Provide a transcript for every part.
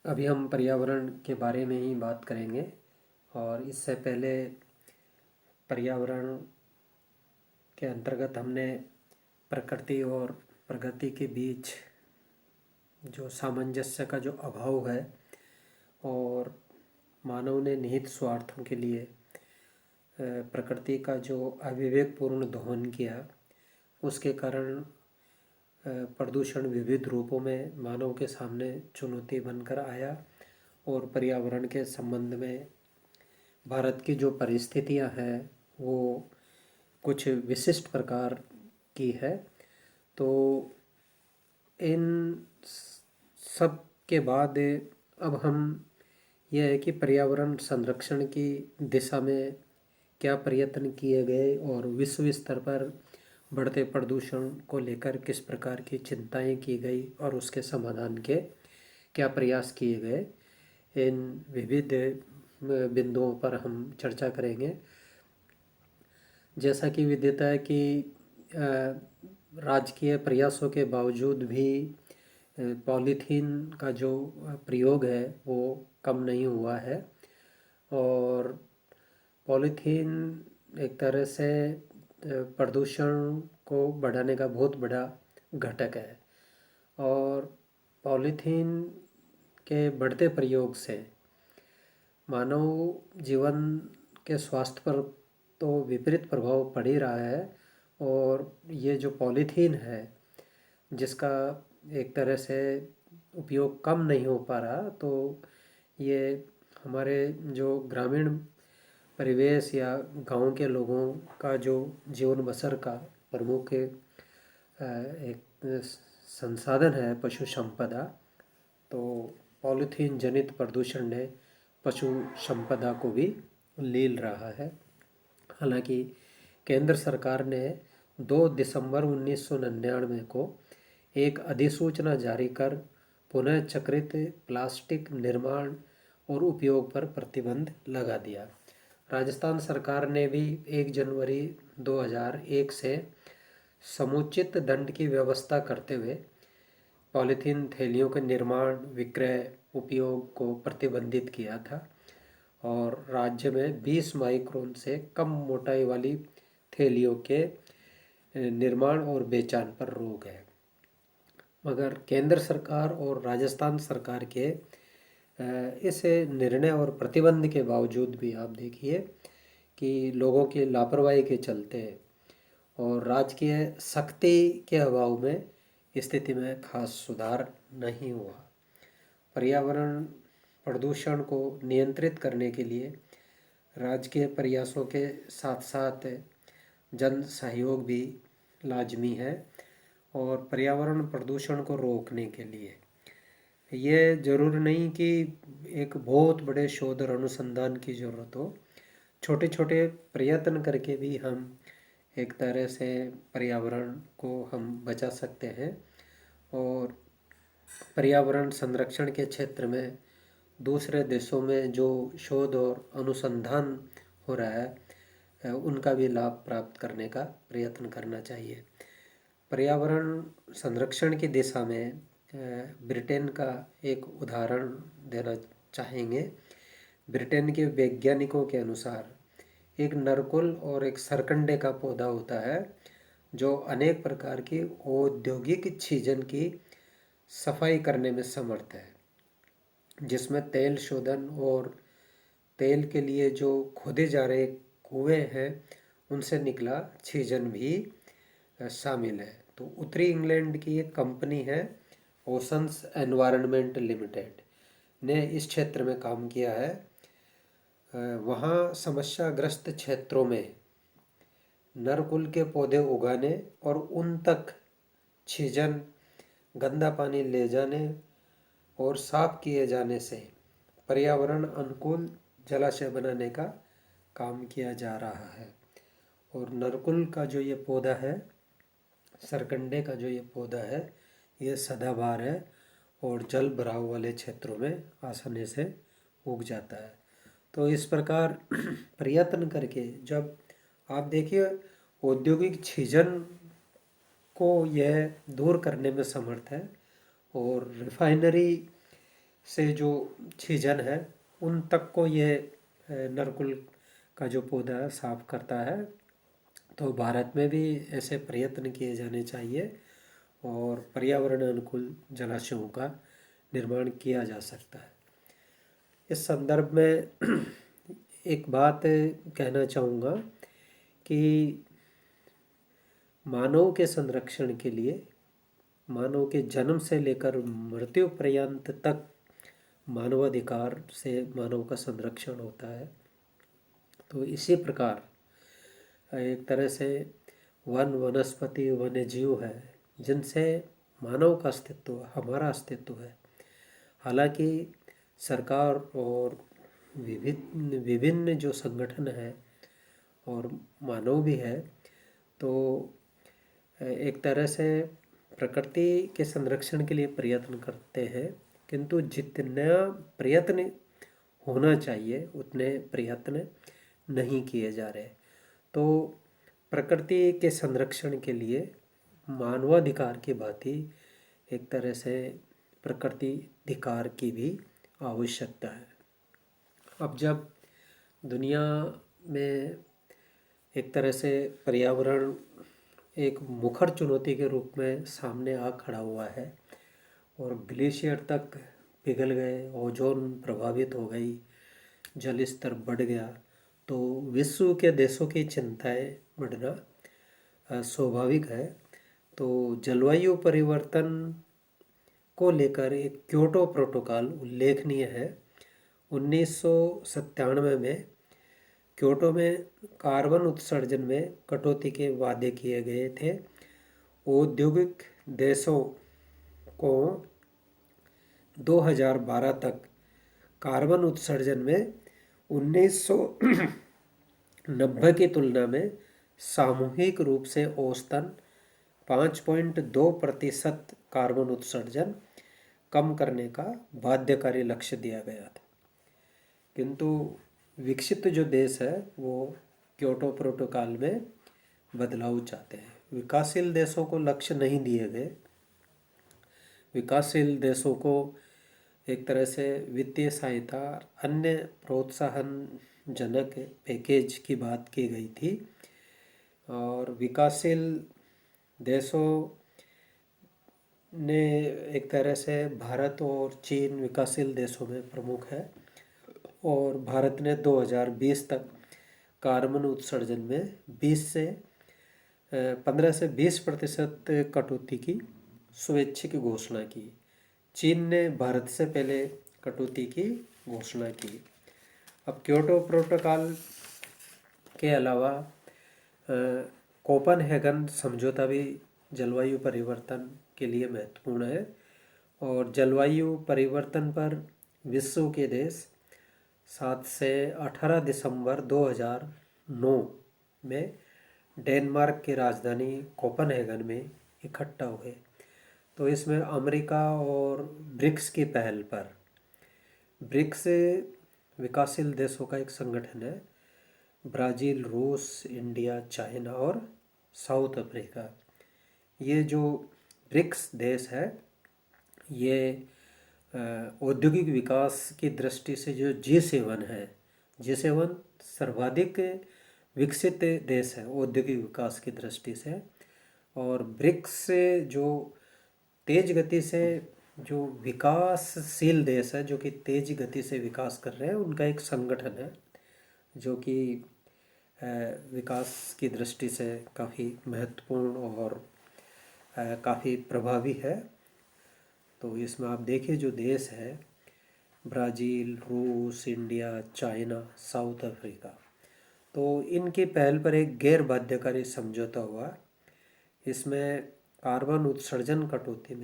अभी हम पर्यावरण के बारे में ही बात करेंगे। और इससे पहले पर्यावरण के अंतर्गत हमने प्रकृति और प्रगति के बीच जो सामंजस्य का जो अभाव है और मानव ने निहित स्वार्थों के लिए प्रकृति का जो अविवेकपूर्ण दोहन किया, उसके कारण प्रदूषण विविध रूपों में मानव के सामने चुनौती बनकर आया। और पर्यावरण के संबंध में भारत की जो परिस्थितियां हैं वो कुछ विशिष्ट प्रकार की है। तो इन सब के बाद अब हम यह है कि पर्यावरण संरक्षण की दिशा में क्या प्रयत्न किए गए और विश्व स्तर पर बढ़ते प्रदूषण को लेकर किस प्रकार की चिंताएं की गई और उसके समाधान के क्या प्रयास किए गए, इन विविध बिंदुओं पर हम चर्चा करेंगे। जैसा कि विदिता है कि राजकीय प्रयासों के बावजूद भी पॉलीथीन का जो प्रयोग है वो कम नहीं हुआ है। और पॉलीथीन एक तरह से प्रदूषण को बढ़ाने का बहुत बड़ा घटक है। और पॉलीथीन के बढ़ते प्रयोग से मानव जीवन के स्वास्थ्य पर तो विपरीत प्रभाव पड़ ही रहा है। और ये जो पॉलीथीन है जिसका एक तरह से उपयोग कम नहीं हो पा रहा, तो ये हमारे जो ग्रामीण परिवेश या गांव के लोगों का जो जीवन बसर का प्रमुख एक संसाधन है पशु संपदा। तो पॉलीथीन जनित प्रदूषण ने पशु संपदा को भी लील रहा है। हालांकि केंद्र सरकार ने 2 दिसंबर 1999 को एक अधिसूचना जारी कर पुनः चक्रित प्लास्टिक निर्माण और उपयोग पर प्रतिबंध लगा दिया। राजस्थान सरकार ने भी 1 जनवरी 2001 से समुचित दंड की व्यवस्था करते हुए पॉलीथीन थैलियों के निर्माण, विक्रय, उपयोग को प्रतिबंधित किया था। और राज्य में 20 माइक्रोन से कम मोटाई वाली थैलियों के निर्माण और बेचान पर रोक है। मगर केंद्र सरकार और राजस्थान सरकार के इस निर्णय और प्रतिबंध के बावजूद भी आप देखिए कि लोगों की लापरवाही के चलते और राजकीय सख्ती के अभाव में स्थिति में खास सुधार नहीं हुआ। पर्यावरण प्रदूषण को नियंत्रित करने के लिए राजकीय प्रयासों के साथ साथ जन सहयोग भी लाजमी है। और पर्यावरण प्रदूषण को रोकने के लिए ये जरूर नहीं कि एक बहुत बड़े शोध और अनुसंधान की ज़रूरत हो, छोटे छोटे प्रयत्न करके भी हम एक तरह से पर्यावरण को हम बचा सकते हैं। और पर्यावरण संरक्षण के क्षेत्र में दूसरे देशों में जो शोध और अनुसंधान हो रहा है उनका भी लाभ प्राप्त करने का प्रयत्न करना चाहिए। पर्यावरण संरक्षण की दिशा में ब्रिटेन का एक उदाहरण देना चाहेंगे। ब्रिटेन के वैज्ञानिकों के अनुसार एक नरकुल और एक सरकंडे का पौधा होता है जो अनेक प्रकार की औद्योगिक छीजन की सफाई करने में समर्थ है, जिसमें तेल शोधन और तेल के लिए जो खोदे जा रहे कुएं हैं उनसे निकला छीजन भी शामिल है। तो उत्तरी इंग्लैंड की एक कंपनी है ओशंस एनवायरनमेंट लिमिटेड ने इस क्षेत्र में काम किया है। वहाँ समस्याग्रस्त क्षेत्रों में नरकुल के पौधे उगाने और उन तक छीजन, गंदा पानी ले जाने और साफ किए जाने से पर्यावरण अनुकूल जलाशय बनाने का काम किया जा रहा है। और नरकुल का जो ये पौधा है, सरकंडे का जो ये पौधा है, ये सदाबहार है और जल भराव वाले क्षेत्रों में आसानी से उग जाता है। तो इस प्रकार प्रयत्न करके जब आप देखिए औद्योगिक छीजन को यह दूर करने में समर्थ है। और रिफाइनरी से जो छीजन है उन तक को ये नरकुल का जो पौधा है साफ करता है। तो भारत में भी ऐसे प्रयत्न किए जाने चाहिए और पर्यावरण अनुकूल जलाशयों का निर्माण किया जा सकता है। इस संदर्भ में एक बात कहना चाहूँगा कि मानव के संरक्षण के लिए, मानव के जन्म से लेकर मृत्यु पर्यंत तक मानवाधिकार से मानव का संरक्षण होता है। तो इसी प्रकार एक तरह से वन, वनस्पति, वन्य जीव है जिनसे मानव का अस्तित्व, हमारा अस्तित्व है। हालांकि सरकार और विभिन्न विभिन्न जो संगठन है और मानव भी है, तो एक तरह से प्रकृति के संरक्षण के लिए प्रयत्न करते हैं, किंतु जितना प्रयत्न होना चाहिए उतने प्रयत्न नहीं किए जा रहे। तो प्रकृति के संरक्षण के लिए मानवाधिकार की भांति एक तरह से प्रकृति अधिकार की भी आवश्यकता है। अब जब दुनिया में एक तरह से पर्यावरण एक मुखर चुनौती के रूप में सामने आ खड़ा हुआ है और ग्लेशियर तक पिघल गए, ओजोन प्रभावित हो गई, जल स्तर बढ़ गया, तो विश्व के देशों की चिंताएं बढ़ना स्वाभाविक है। तो जलवायु परिवर्तन को लेकर एक क्योटो प्रोटोकॉल उल्लेखनीय है। 1997 में क्योटो में कार्बन उत्सर्जन में कटौती के वादे किए गए थे। औद्योगिक देशों को 2012 तक कार्बन उत्सर्जन में 1990 की तुलना में सामूहिक रूप से औसतन 5.2% कार्बन उत्सर्जन कम करने का बाध्यकारी लक्ष्य दिया गया था। किंतु विकसित जो देश है वो क्योटो प्रोटोकॉल में बदलाव चाहते हैं। विकासशील देशों को लक्ष्य नहीं दिए गए। विकासशील देशों को एक तरह से वित्तीय सहायता, अन्य प्रोत्साहनजनक पैकेज की बात की गई थी और विकासशील देशों ने एक तरह से, भारत और चीन विकासशील देशों में प्रमुख है और भारत ने 2020 तक कार्बन उत्सर्जन में 15 से 20% कटौती की स्वैच्छिक घोषणा की। चीन ने भारत से पहले कटौती की घोषणा की। अब क्योटो प्रोटोकॉल के अलावा कोपेनहेगन समझौता भी जलवायु परिवर्तन के लिए महत्वपूर्ण है और जलवायु परिवर्तन पर विश्व के देश 7 से 18 दिसंबर 2009 में डेनमार्क की राजधानी कोपेनहेगन में इकट्ठा हुए। तो इसमें अमेरिका और ब्रिक्स की पहल पर, ब्रिक्स विकासशील देशों का एक संगठन है, ब्राज़ील, रूस, इंडिया, चाइना और साउथ अफ्रीका, ये जो ब्रिक्स देश है ये औद्योगिक विकास की दृष्टि से जो G7 है, G7 सर्वाधिक विकसित देश है औद्योगिक विकास की दृष्टि से। और ब्रिक्स से जो तेज गति से जो विकासशील देश है, जो कि तेज गति से विकास कर रहे हैं, उनका एक संगठन है जो कि विकास की दृष्टि से काफ़ी महत्वपूर्ण और काफ़ी प्रभावी है। तो इसमें आप देखिए जो देश है ब्राज़ील, रूस, इंडिया, चाइना, साउथ अफ्रीका, तो इनकी पहल पर एक गैर बाध्यकारी समझौता हुआ। इसमें कार्बन उत्सर्जन कटौती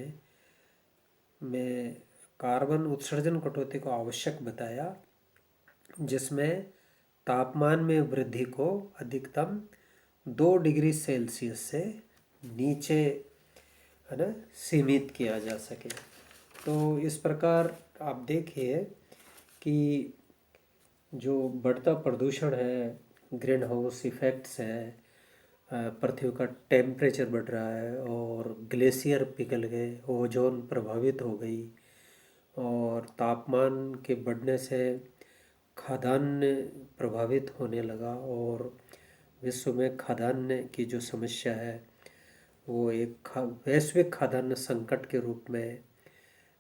में कार्बन उत्सर्जन कटौती को आवश्यक बताया, जिसमें तापमान में वृद्धि को अधिकतम 2 डिग्री सेल्सियस से नीचे, है ना, सीमित किया जा सके। तो इस प्रकार आप देखिए कि जो बढ़ता प्रदूषण है, ग्रीन हाउस इफेक्ट्स है, पृथ्वी का टेम्परेचर बढ़ रहा है और ग्लेशियर पिघल गए, ओजोन प्रभावित हो गई और तापमान के बढ़ने से खाद्यान्न प्रभावित होने लगा और विश्व में खाद्यान्न की जो समस्या है वो एक वैश्विक खाद्यान्न संकट के रूप में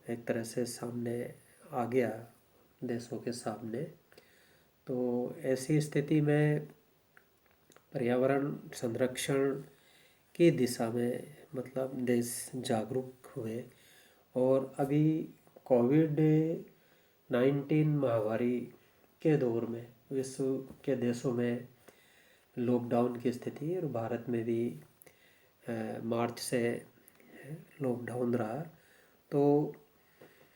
एक तरह से सामने आ गया देशों के सामने। तो ऐसी स्थिति में पर्यावरण संरक्षण की दिशा में मतलब देश जागरूक हुए और अभी कोविड-19 महामारी के दौर में विश्व के देशों में लॉकडाउन की स्थिति और भारत में भी मार्च से लॉकडाउन रहा। तो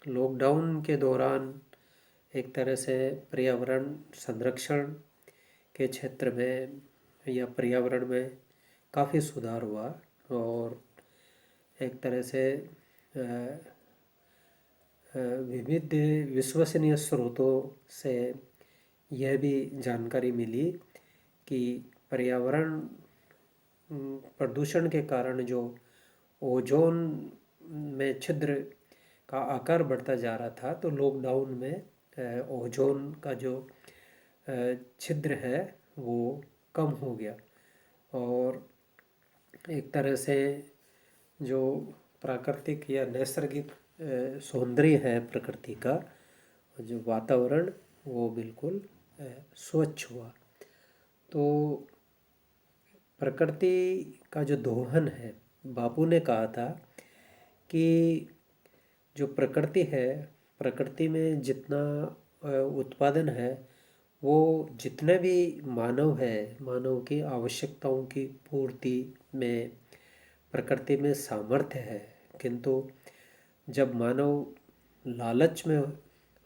लॉकडाउन के दौरान एक तरह से पर्यावरण संरक्षण के क्षेत्र में या पर्यावरण में काफ़ी सुधार हुआ और एक तरह से विविध विश्वसनीय स्रोतों से यह भी जानकारी मिली कि पर्यावरण प्रदूषण के कारण जो ओजोन में छिद्र का आकार बढ़ता जा रहा था, तो लॉकडाउन में ओजोन का जो छिद्र है वो कम हो गया और एक तरह से जो प्राकृतिक या नैसर्गिक सौंदर्य है प्रकृति का, जो वातावरण वो बिल्कुल स्वच्छ हुआ। तो प्रकृति का जो दोहन है, बापू ने कहा था कि जो प्रकृति है, प्रकृति में जितना उत्पादन है वो जितने भी मानव है, मानव की आवश्यकताओं की पूर्ति में प्रकृति में सामर्थ्य है, किंतु जब मानव लालच में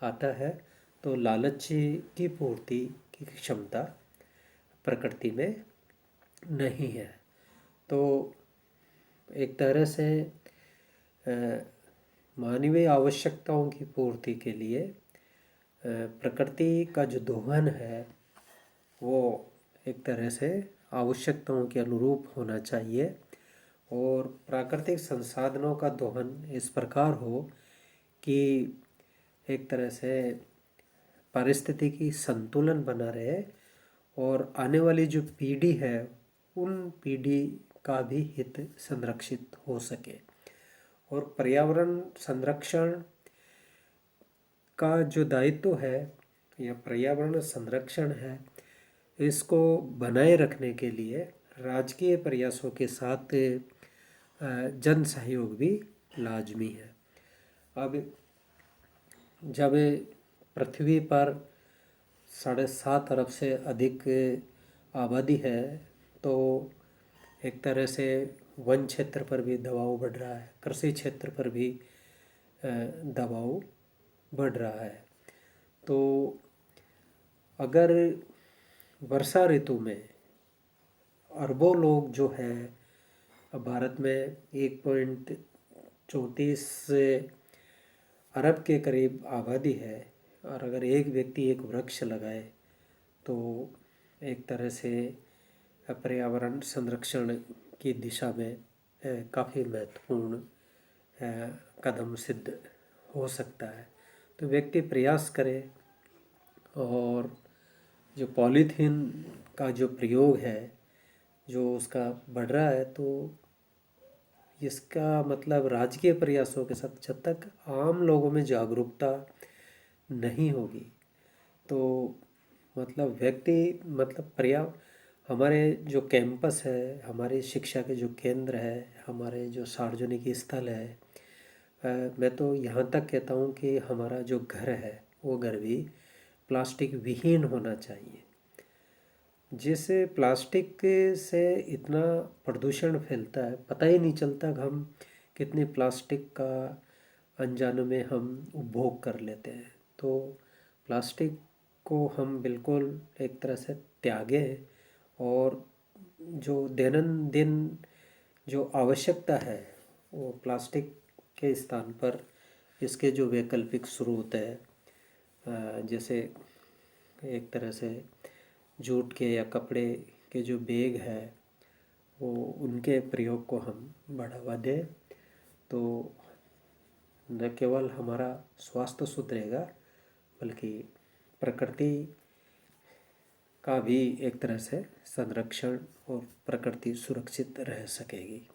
आता है तो लालच की पूर्ति की क्षमता प्रकृति में नहीं है। तो एक तरह से मानवीय आवश्यकताओं की पूर्ति के लिए प्रकृति का जो दोहन है वो एक तरह से आवश्यकताओं के अनुरूप होना चाहिए और प्राकृतिक संसाधनों का दोहन इस प्रकार हो कि एक तरह से पारिस्थितिकी संतुलन बना रहे और आने वाली जो पीढ़ी है उन पीढ़ी का भी हित संरक्षित हो सके। और पर्यावरण संरक्षण का जो दायित्व है या पर्यावरण संरक्षण है, इसको बनाए रखने के लिए राजकीय प्रयासों के साथ जन सहयोग भी लाजमी है। अब जब पृथ्वी पर 7.5 अरब से अधिक आबादी है तो एक तरह से वन क्षेत्र पर भी दबाव बढ़ रहा है, कृषि क्षेत्र पर भी दबाव बढ़ रहा है। तो अगर वर्षा ऋतु में अरबों लोग जो है भारत में 1.34 अरब के करीब आबादी है और अगर एक व्यक्ति एक वृक्ष लगाए तो एक तरह से पर्यावरण संरक्षण की दिशा में काफ़ी महत्वपूर्ण कदम सिद्ध हो सकता है। तो व्यक्ति प्रयास करे और जो पॉलीथीन का जो प्रयोग है जो उसका बढ़ रहा है, तो इसका मतलब राजकीय प्रयासों के साथ जब तक आम लोगों में जागरूकता नहीं होगी तो मतलब व्यक्ति मतलब हमारे जो कैंपस है, हमारे शिक्षा के जो केंद्र है, हमारे जो सार्वजनिक स्थल है, मैं तो यहाँ तक कहता हूँ कि हमारा जो घर है वो घर भी प्लास्टिक विहीन होना चाहिए। जिससे प्लास्टिक से इतना प्रदूषण फैलता है, पता ही नहीं चलता कि हम कितनी प्लास्टिक का अनजाने में हम उपभोग कर लेते हैं। तो प्लास्टिक को हम बिल्कुल एक तरह से त्यागें और जो दैनंदिन जो आवश्यकता है वो प्लास्टिक के स्थान पर इसके जो वैकल्पिक स्रोत है, जैसे एक तरह से जूट के या कपड़े के जो बैग है वो उनके प्रयोग को हम बढ़ावा दें तो न केवल हमारा स्वास्थ्य सुधरेगा बल्कि प्रकृति का भी एक तरह से संरक्षण और प्रकृति सुरक्षित रह सकेगी।